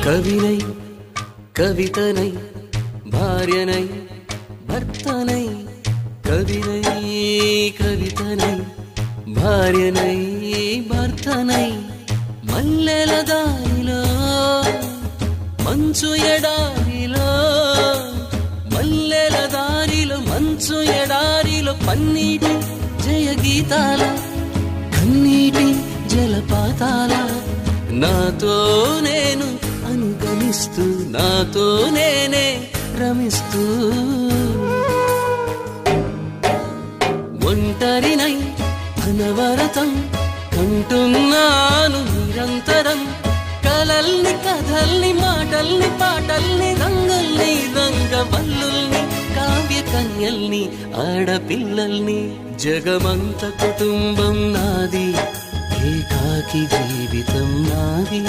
కవినై కవితనై భార్యనై భర్తనై కవినై కవితనై భార్యనై భర్తనై మల్లెల దారిలో మంచు ఎడారిలో మల్లెల దారిలో మంచు ఎడారిలో పన్నీటి జయ గీతాల కన్నీటి జలపాతాల నాతో నేను అనుగమిస్తూ నాతో నేనే రమిస్తూ ఒంటరినై అనవరతం కంటున్నాను నిరంతరం కలల్ని కథల్ని మాటల్ని పాటల్ని రంగుల్ని రంగవల్లుల్ని కావ్య కన్యల్ని ఆడపిల్లల్ని జగమంత కుటుంబం నాది ఏకాకి జీవితం నాది.